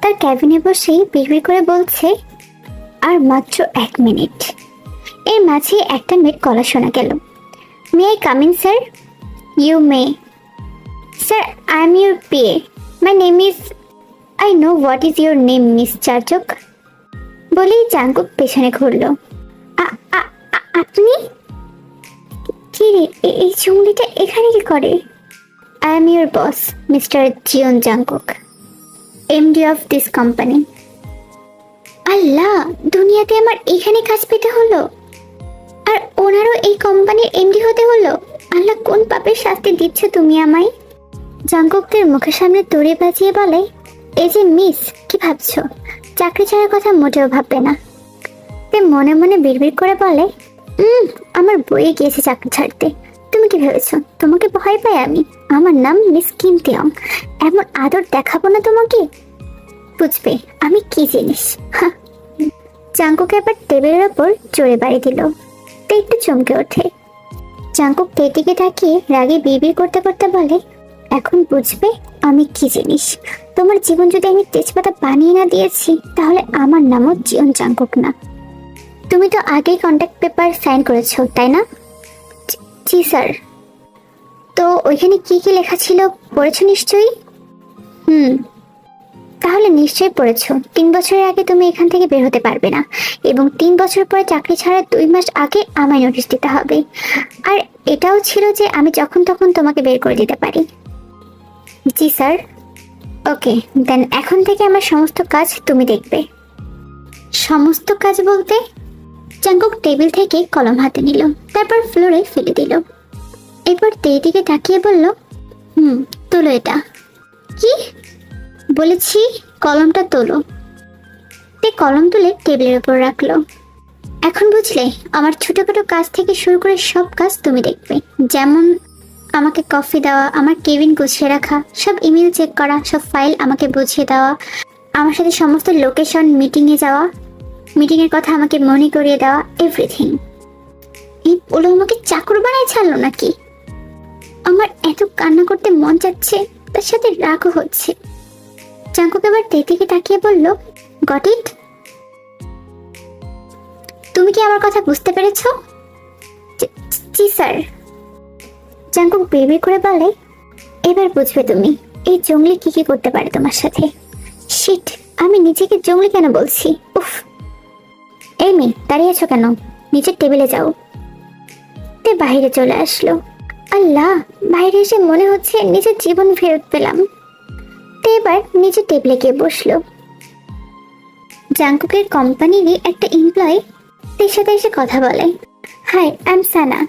তার ক্যাবিনে বসেই বিড়বিড় করে বলছে, আর মাত্র 1 মিনিট। এর মাঝে একটা মেয়ের গলা শোনা গেল। May I come in sir? You may. Sir, I am your PA. My name is, I know what is your name miss চার্চক। বলেই জাঙ্কুক পেছনে ঘুরল। আপনি? কি রে, এই চুংলিটা এখানে কি করে? I am your boss, mister Jeon Jungkook, MD of this company. আল্লাহ, দুনিয়াতে আমার এখানে কাজ পেতে হলো, আর ওনারও এই কোম্পানির এমডি হতে হলো। আল্লাহ, কোন পাপের শাস্তি দিচ্ছ তুমি আমায়? জাঙ্কুকদের মুখের সামনে তড়ে বাজিয়ে বলে, এই যে মিস, কি ভাবছো? চাকরি ছাড়ার কথা মোটেও ভাববে না। তে মনে মনে বিড়বিড় করে বলে, আমার বইয়ে গিয়েছে চাকরি ছাড়তে। তুমি কি ভেবেছো তোমাকে ভয় পাই আমি? আমার নাম মিস কিম তেয়ং। এমন আদর দেখাবো না তোমাকে, বুঝবে আমি কি জিনিস। জাঙ্কুক এবার টেবিলের ওপর জোরে বাড়ি দিল। তে একটু চমকে ওঠে। জাঙ্কুক তের দিকে তাকিয়ে রাগে বিড়বিড় করতে করতে বলে, এখন বুঝবে আমি কি জিনিস। তোমার জীবন যদি আমি তেজপাতা বানিয়ে না দিয়েছি, তাহলে আমার নামও জিওন জাঙ্কুক না। তুমি তো আগেই কন্ট্যাক্ট পেপার সাইন করেছো, তাই না? জি স্যার। তো ওইখানে কি কি লেখা ছিল পড়েছো নিশ্চয়ই? তাহলে নিশ্চয়ই পড়েছো 3 বছরের আগে তুমি এখান থেকে বের হতে পারবে না, এবং 3 বছর পরে চাকরি ছাড়ার 2 মাস আগে আমায় নোটিশ দিতে হবে। আর এটাও ছিল যে আমি যখন তখন তোমাকে বের করে দিতে পারি। জি স্যার। ওকে, দেন এখন থেকে আমার সমস্ত কাজ তুমি দেখবে। সমস্ত কাজ বলতে? জাঙ্কুক টেবিল থেকে কলম হাতে নিল, তারপর ফ্লোরে ফেলে দিল। এরপর তের দিকে তাকিয়ে বলল, তোলো এটা। কি? বলেছি কলমটা তোলো। তে কলম তুলে টেবিলের উপর রাখলো। এখন বুঝলে, আমার ছোটখাটো কাজ থেকে শুরু করে সব কাজ তুমি দেখবে। যেমন আমাকে কফি দেওয়া, আমার কেবিন গুছিয়ে রাখা, সব ইমেল চেক করা, সব ফাইল আমাকে বুঝিয়ে দেওয়া, আমার সাথে সমস্ত লোকেশন, মিটিংয়ে যাওয়া, মিটিংয়ের কথা আমাকে মনে করিয়ে দেওয়া, এভরিথিং। এই বলে আমাকে চাকর বানায় ছাড়লো নাকি? আমার এত কান্না করতে মন চাচ্ছে, তার সাথে রাগও হচ্ছে। জাঙ্কুক এবার দিকে তাকিয়ে বলল, গট ইট? তুমি কি আমার কথা বুঝতে পেরেছ? জি স্যার। জাঙ্কুক বিড়বিড় করে বলে, এবার বুঝবে তুমি এই জঙ্গলি কি কি করতে পারে তোমার সাথে। শিট, আমি নিজেকে জঙ্গলি কেন বলছি? উফ। এই মেয়ে, দাঁড়িয়ে আছো কেন? নিচের টেবিলে যাও। তে বাইরে চলে আসলো। আল্লাহ, বাইরে এসে মনে হচ্ছে নিজের জীবন ফেরত পেলাম। তে এবার নিচের টেবিলে গিয়ে বসলো। জাঙ্কুকের কোম্পানিরই একটা এমপ্লয়ি তের সাথে এসে কথা বলে। Hi, I am Sana.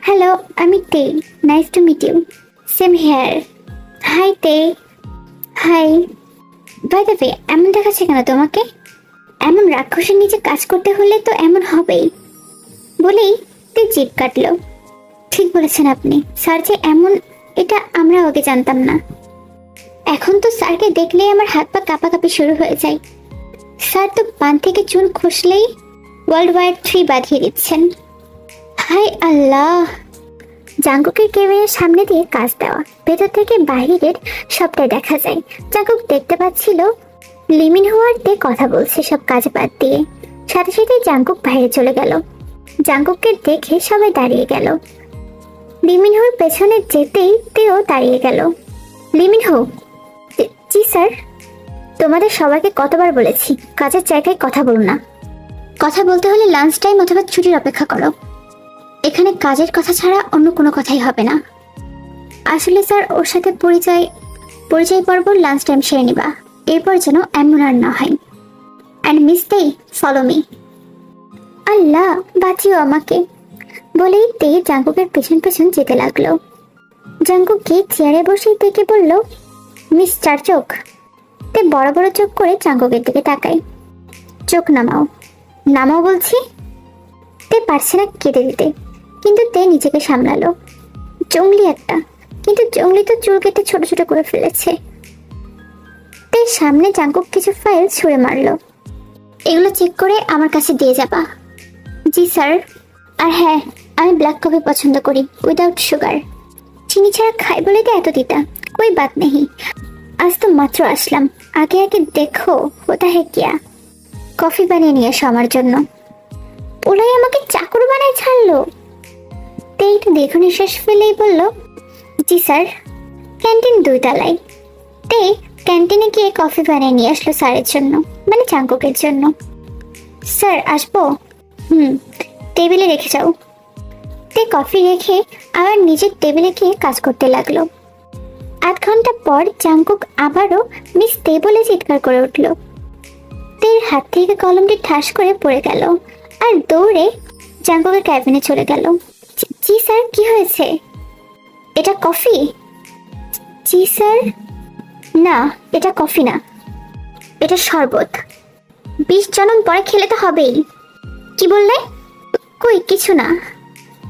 Hello, আমি তে। Nice to meet you. Same here. Hi তে। হাই। বাই দ্য ওয়ে, এমন দেখাচ্ছে কেন তোমাকে? এমন রাক্ষসের নিচে কাজ করতে হলে তো এমন হবেই। বলেই তে জিভ কাটলো। ঠিক বলেছেন আপনি, স্যার যে এমন, এটা আমরা আগে জানতাম না। এখন তো স্যারকে দেখলেই আমার হাত পা কাঁপাকাঁপি শুরু হয়ে যায়। স্যার তো পান থেকে চুন খসলেই ওয়ার্ল্ড ওয়ার 3 বাঁধিয়ে দিচ্ছেন। হাই আল্লাহ। জাঙ্কুকের কেবিনের সামনে দিয়ে কাজ দেওয়া, ভেতর থেকে বাহিরের সবটাই দেখা যায়। জাঙ্কুক দেখতে পাচ্ছিল লিমিন হোয়ারতে কথা বলছে সব কাজ বাদ দিয়ে। সাথে সাথে জাঙ্কুক বাইরে চলে গেল। জাঙ্কুককে দেখে সবাই দাঁড়িয়ে গেল। লিমিন হোর পেছনে যেতেই তেও দাঁড়িয়ে গেল। লিমিন হো। জি স্যার। তোমাদের সবাইকে কতবার বলেছি কাজের জায়গায় কথা বলো না। কথা বলতে হলে লাঞ্চ টাইম অথবা ছুটির অপেক্ষা করো। এখানে কাজের কথা ছাড়া অন্য কোনো কথাই হবে না। আসলে স্যার, ওর সাথে পরিচয় পর্ব লাঞ্চ টাইম সেরে নিবা, এরপর যেন এমন আর না হয়। And miss Dey, follow me. আল্লাহ, বাঁচিও আমাকে। বলেই তে জাঙ্কুকের পেছন পেছন যেতে লাগলো। জাঙ্কুককে চেয়ারে বসেই থেকে বলল, মিস চারচোক। তে বড় বড় চোখ করে জাঙ্কুকের দিকে তাকায়। চোখ নামাও। নামাও বলছি। তে পারছে না কেটে দিতে, কিন্তু তে নিজেকে সামলালো। জঙ্গলি একটা, কিন্তু জঙ্গলি তো চুল কেটে ছোট ছোট করে ফেলেছে। তে সামনে জাঙ্কুক কিছু ফাইল ছুঁড়ে মারলো। এগুলো চেক করে আমার কাছে দিয়ে যাবা। জি স্যার। আর হ্যাঁ, আমি ব্ল্যাক কফি পছন্দ করি, উইদাউট সুগার। চিনি ছাড়া খাই বলে তো এত দিতা, কই বাত নেই। আজ তো মাত্র আসলাম, আগে আগে দেখো হোতা হে কিয়া। কফি বানিয়ে নিয়ে এসো আমার জন্য। ওলাই আমাকে চাকর বানায় ছাড়লো। তে একটু দীর্ঘ নিঃশ্বাস ফেলেই বলল, জি স্যার। ক্যান্টিন 2 তলায়। তে ক্যান্টিনে গিয়ে কফি বানিয়ে নিয়ে আসলো স্যারের জন্য, মানে চাঙ্কুকের জন্য। স্যার আসবো? টেবিলে রেখে যাও। তে কফি রেখে আবার নিজের টেবিলে গিয়ে কাজ করতে লাগলো। 8 ঘন্টা পর চাঙ্কুক আবারও মিস তে বলে চিৎকার করে উঠল। তের হাত থেকে কলমটি ঠাস করে পড়ে গেল আর দৌড়ে চাঙ্কুকের ক্যাবিনে চলে গেল। জি স্যার, কি হয়েছে? এটা কফি? জি স্যার। না, এটা কফি না, এটা শরবত। 20 জনম পরে খেলে তো হবেই। কি বললে? কই কিছু না।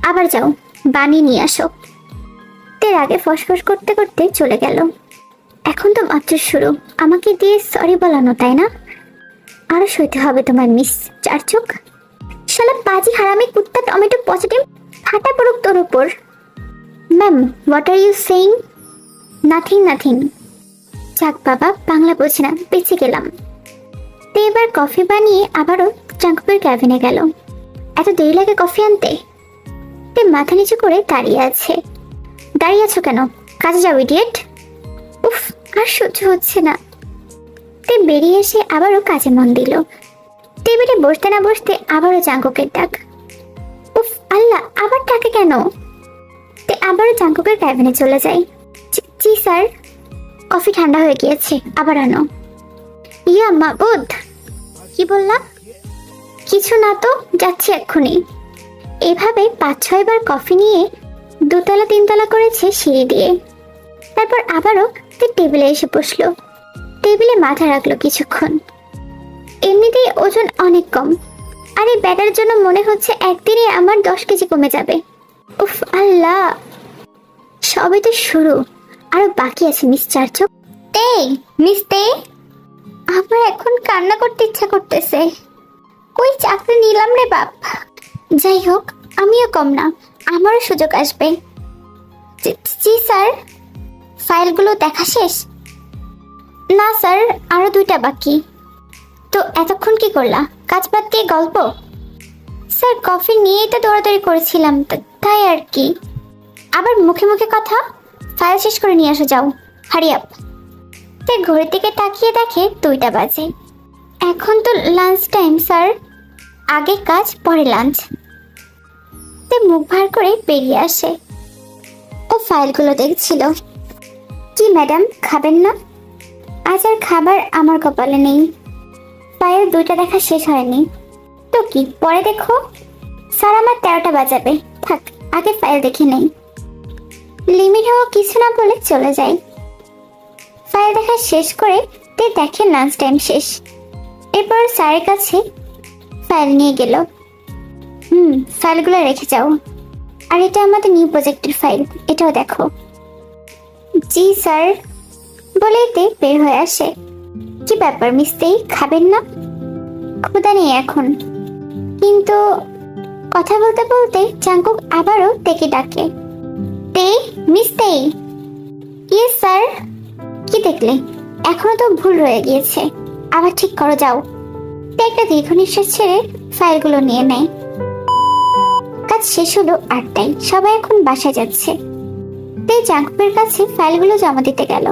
আবার যাও, বানিয়ে নিয়ে আসো। তের আগে ফসফস করতে করতে চলে গেল। এখন তো মাত্র শুরু, আমাকে দিয়ে সরি বলানো, তাই না? আরো সইতে হবে তোমার মিস চারচোক। শালা পাজি হারামি কুত্তা টমেটো পজিটিভ, ফাটা পড়ুক তোর উপর। Ma'am, what are you saying? Nothing nothing. যাক বাবা, বাংলা বোঝে না, বেঁচে গেলাম। তে এবার কফি বানিয়ে আবারও চাঙ্কুকের ক্যাবিনে গেল। এত দেরি লাগে কফি আনতে? তে মাথা নিচু করে দাঁড়িয়ে আছে। দাঁড়িয়ে আছো কেন? কাজে যাও ইডিয়েট। উফ, আর সহ্য হচ্ছে না। তে বেরিয়ে এসে আবারও কাজে মন দিল। টেবিলে বসতে না বসতে আবারও চাঙ্কুকের ডাক। উফ আল্লাহ, আবার ডাকে কেন? তে আবারও চাঙ্কুকের ক্যাবিনে চলে যায়। জি স্যার। কফি ঠান্ডা হয়ে গিয়েছে, আবার আনো। ইয়া মাবুদ, কি বললাম? কিছু না তো, যাচ্ছি এক্ষুনি। এভাবে 5-6 বার কফি নিয়ে 2 তলা 3 তলা করেছে সিঁড়ি দিয়ে। তারপর আবারও টেবিলে এসে বসলো। টেবিলে মাথা রাখলো কিছুক্ষণ। এমনিতেই ওজন অনেক কম, আর এই ব্যাটার জন্য মনে হচ্ছে একদিনে আমার 10 কেজি কমে যাবে। উফ আল্লাহ, সবে তো শুরু, আরো বাকি আছে মিস চারচোক। তে মিস তে, আমার এখন কান্না করতে ইচ্ছা করতেছে। কই চাকরি নিলাম রে বাপ। যাই হোক, আমিও কম না, আমারও সুযোগ আসবে। জি স্যার। ফাইলগুলো দেখা শেষ? না স্যার, আরো 2টা বাকি। তো এতক্ষণ কি করলা? কাজ বাদ দিয়ে গল্প? স্যার, কফি নিয়েই তো দৌড়াদৌড়ি করেছিলাম, তাই আর কি। আবার মুখে মুখে কথা। ফাইল শেষ করে নিয়ে আসো, যাও, হারি আপ। তে ঘড়ির দিকে তাকিয়ে দেখে 2টা বাজে। এখন তো লাঞ্চ টাইম স্যার, আগে কাজ পরে লাঞ্চ। তে মুখ ভার করে বেরিয়ে আসে। ও ফাইলগুলো দেখছিল। কি ম্যাডাম, খাবেন না? আজ আর খাবার আমার কপালে নেই। ফাইল 2টা দেখা শেষ হয়নি। তো কি, পরে দেখো। স্যার, আমার 13টা বাজাবে, থাক আগে ফাইল দেখে নেই। লিমিট হওয়া কিছু না বলে চলে যায়। ফাইল দেখা শেষ করে তে দেখে লাঞ্চ টাইম শেষ। এরপর স্যারের কাছে ফাইল নিয়ে গেল। ফাইলগুলো রেখে যাও। আর এটা আমাদের নিউ প্রজেক্টের ফাইল, এটাও দেখো। জি স্যার বলে তে বের হয়ে আসে। কি ব্যাপার মিস্তেই, খাবেন না? ক্ষুধা নেই এখন। কিন্তু কথা বলতে বলতে চাঙ্কুক আবারও তেকে ডাকে। তে, মিস্তে। Yes sir. কি দেখলে? এখনো তো ভুল রয়ে গিয়েছে, আবার ঠিক করো, যাও। তে একটা দীর্ঘ নিঃশ্বাস ছেড়ে ফাইলগুলো নিয়ে নেয়। কাজ শেষ হলো 8টায়, সবাই এখন বাসায় যাচ্ছে। তে চাঙ্কুকের কাছে ফাইলগুলো জমা দিতে গেল।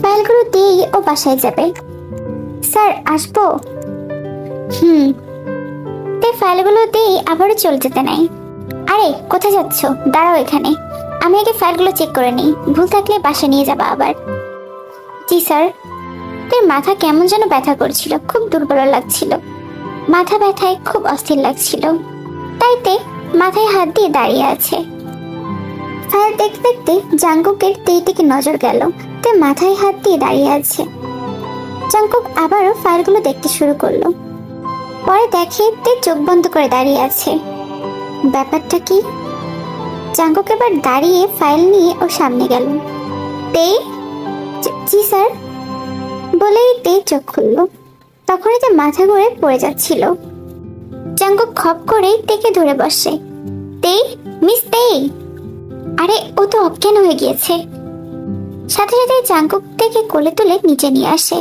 ফাইলগুলো দিয়েই ও বাসায় যাবে। স্যার, আসবো? তে ফাইলগুলো দিয়ে আবারও চলে যেতে নাই। আরে কোথায় যাচ্ছ? দাঁড়াও এখানে, আমি আগে ফাইলগুলো চেক করে নিই, ভুল থাকলে বাসা নিয়ে যাবা আবার। জি স্যার। তোর মাথা কেমন যেন ব্যথা করছিল, খুব দুর্বল লাগছিল। মাথা ব্যথায় খুব অস্থির লাগছিল, তাইতে মাথায় হাত দিয়ে দাঁড়িয়ে আছে। ফাইল দেখতে দেখতে জাঙ্কুকের দিকে নজর গেল। তে মাথায় হাত দিয়ে দাঁড়িয়ে আছে। জাঙ্কুক আবারও ফাইলগুলো দেখতে শুরু করলো। পরে দেখে তে চোখ বন্ধ করে দাঁড়িয়ে আছে। ব্যাপারটা কি? জাঙ্কুক এবার দাঁড়িয়ে ফাইল নিয়ে ও সামনে গেল। তে, জি স্যার বলেই তে চোখ খুললো। তখনই তে মাথা ঘুরে পড়ে যাচ্ছিল। জাঙ্কুক খপ করে তেকে ধরে বসে। তে, মিস তে। আরে ও তো অজ্ঞান হয়ে গিয়েছে। সাথে সাথে জাঙ্কুক থেকে কোলে তুলে নিচে নিয়ে আসে।